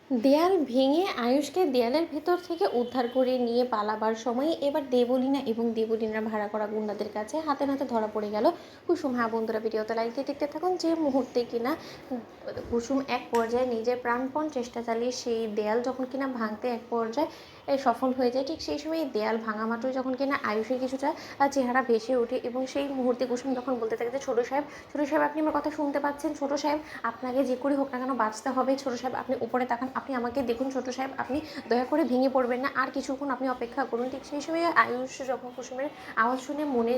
দেয়াল ভেঙে আয়ুষকে দেয়ালের ভেতর থেকে উদ্ধার করে নিয়ে পালাবার সময় এবার দেবলীনা এবং দেবলীনার ভাড়া করা গুন্ডাদের কাছে হাতে নাতে ধরা পড়ে গেল কুসুম। হ্যাঁ বন্ধুরা, ভিডিওতে লাইক দিয়ে দেখতে থাকুন। যে মুহূর্তে কিনা কুসুম এক পর্যায়ে নিজের প্রাণপণ চেষ্টা চালিয়ে সেই দেয়াল যখন কিনা ভাঙতে এক পর্যায়ে সফল হয়ে যায়, ঠিক সেই সময় দেয়াল ভাঙা মাত্রই যখন কিনা আয়ুষের কিছুটা চেহারা ভেসে ওঠে এবং সেই মুহূর্তে কুসুম যখন বলতে থাকে যে ছোটো সাহেব আপনি আমার কথা শুনতে পাচ্ছেন? ছোটো সাহেব, আপনাকে যে করে হোক না কেন বাঁচতে হবে। ছোটো সাহেব আপনি উপরে তাকান, আপনি আমাকে দেখুন। ছোটো সাহেব আপনি দয়া করে ভেঙে পড়বেন না, আর কিছুক্ষণ আপনি অপেক্ষা করুন। ঠিক সেই সময় আয়ুষ যখন কুসুমের আওয়াজ শুনে মনে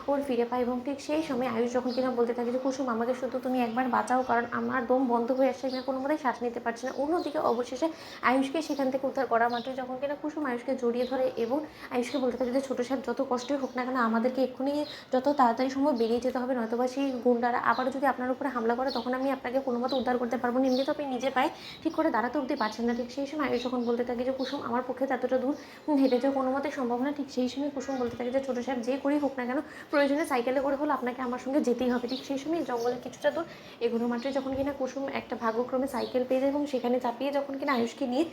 ওর ফিরে পায় এবং ঠিক সেই সময় আয়ুষ যখন কিনা বলতে থাকে যে কুসুম আমাকে শুধু তুমি একবার বাঁচাও, কারণ আমার দম বন্ধ হয়ে আসছে, আমি কোনো মতেই শ্বাস নিতে পারছি না। অন্যদিকে অবশেষে আয়ুষকে সেখান থেকে উদ্ধার করা মাত্র যখন কিনা কুসুম আয়ুষকে জড়িয়ে ধরে এবং আয়ুষকে বলতে থাকে যে ছোটো সাহেব যত কষ্টই হোক না কেন আমাদেরকে এক্ষুনি যত তাড়াতাড়ি সম্ভব বেরিয়ে যেতে হবে, নয়তোবা সেই গুন্ডারা আবারও যদি আপনার উপরে হামলা করে তখন আমি আপনাকে কোনো মতো উদ্ধার করতে পারবো না। এমনি তো আপনি নিজে পায়ে ঠিক করে দাঁড়াতে অবধি পারছেন না। ঠিক সেই সময় আয়ুষ যখন বলতে থাকে যে কুসুম আমার পক্ষে এতটা দূর হেঁটে যাওয়া কোনো মতে সম্ভব না। ঠিক সেই সময় কুসুম বলতে থাকে যে ছোটো সাহেব যে করেই হোক না কেন প্রয়োজনে সাইকেলে করে হলো আপনাকে আমার সঙ্গে যেতেই হবে। ঠিক সেই সময় জঙ্গলে কিছুটা দূর এগুলো মাত্রই যখন কিনা কুসুম একটা ভাগ্যক্রমে সাইকেল পেয়ে যায় এবং সেখানে চাপিয়ে যখন কিনা আয়ুষকে নিয়ে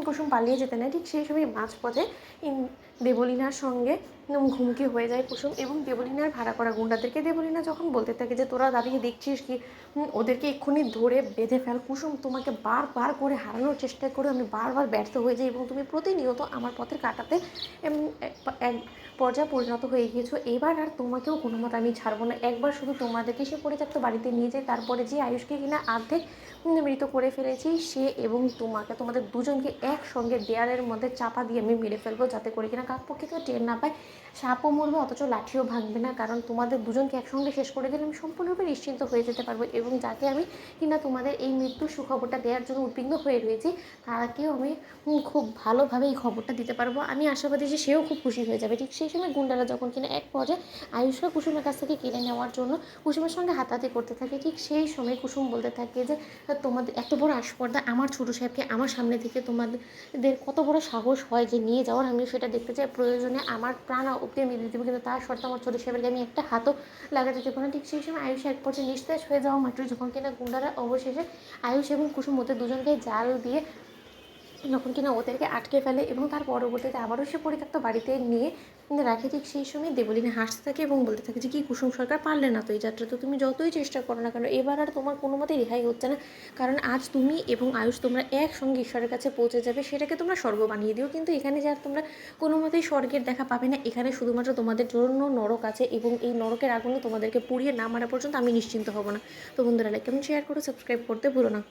কুসুম পালিয়ে যেতে নেয়, ঠিক সেই সময় মাঝপথে দেবলীনার সঙ্গে ঘুমকি হয়ে যায় কুসুম এবং দেবলীনার ভাড়া করা গুন্ডাদেরকে দেবলীনা যখন বলতে থাকে যে তোরা দাঁড়িয়ে দেখছিস কি, ওদেরকে এক্ষুনি ধরে বেঁধে ফেল। কুসুম, তোমাকে বারবার করে হারানোর চেষ্টা করে আমি বারবার ব্যর্থ হয়ে যাই এবং তুমি প্রতিনিয়ত আমার পথের কাঁটাতে এক পর্যায়ে পরিণত হয়ে গিয়েছো। এবার আর তোমাকেও কোনো মতো আমি ছাড়বো না। একবার শুধু তোমাদেরকে সে পরিত্যক্ত বাড়িতে নিয়ে যায়, তারপরে যে আয়ুষকে কিনা অর্ধেক মৃত করে ফেলেছি সে এবং তোমাদের দুজনকে একসঙ্গে দেয়ালের মধ্যে চাপা দিয়ে আমি মেরে ফেলবো, যাতে করে কিনা কাকপক্ষে কেউ টের না পায়। সাপও মরবে অথচ লাঠিও ভাঙবে না, কারণ তোমাদের দুজনকে একসঙ্গে শেষ করে দিলে আমি সম্পূর্ণরূপে নিশ্চিন্ত হয়ে যেতে পারবো এবং যাকে আমি কিনা তোমাদের এই মৃত্যুর সুখবরটা দেওয়ার জন্য উদ্বিগ্ন হয়ে রয়েছি তাকেও আমি খুব ভালোভাবে এই খবরটা দিতে পারবো। আমি আশাবাদী যে সেও খুব খুশি হয়ে যাবে। ঠিক সেই সময় গুন্ডারা যখন কিনা এক পর্যায়ে আয়ুষকে কুসুমের কাছ থেকে কেড়ে নেওয়ার জন্য কুসুমের সঙ্গে হাতাহাতি করতে থাকে, ঠিক সেই সময় কুসুম বলতে থাকে যে তোমাদের এত বড় আস্পর্ধা আমার ছোটো সাহেবকে আমার সামনে থেকে তোমাদের কত বড় সাহস হয় যে নিয়ে যাওয়ার, আমি সেটা দেখতে চাই। প্রয়োজনে আমার প্রাণ অব্দি আমি দিয়ে দেবো, কিন্তু তার শর্তে আমার ছোটো সাহেবকে আমি একটা হাতও লাগাতে দেবো না। ঠিক সেই সময় আয়ুষ এক পর্যায়ে নিস্তেজ হয়ে যাওয়া মাত্র যখন কিনা গুন্ডারা অবশেষে আয়ুষ এবং কুসুম ওদের দুজনকে জাল দিয়ে যখন কিনা ওদেরকে আটকে ফেলে এবং তার পরবর্তীতে আবারও সে পরিত্যক্ত বাড়িতে নিয়ে রাখে, ঠিক সেই সময় দেবলীনা হাসতে থাকে এবং বলতে থাকে যে কি কুসুম সরকার, পারলে না তো এই যাত্রা, তো তুমি যতই চেষ্টা করো না কেন এবার আর তোমার কোনো মতে রেহাই হচ্ছে না, কারণ আজ তুমি এবং আয়ুষ তোমরা একসঙ্গে ঈশ্বরের কাছে পৌঁছে যাবে, সেটাকে তোমরা স্বর্গ বানিয়ে দিও, কিন্তু এখানে যে আর তোমরা কোনো মতেই স্বর্গের দেখা পাবে না। এখানে শুধুমাত্র তোমাদের জন্য নরক আছে এবং এই নরকের আগুনে তোমাদেরকে পুড়িয়ে না মারা পর্যন্ত আমি নিশ্চিন্ত হব না। তো বন্ধুরা, লাইক কমেন্ট শেয়ার করো, সাবস্ক্রাইব করতে ভুলো না।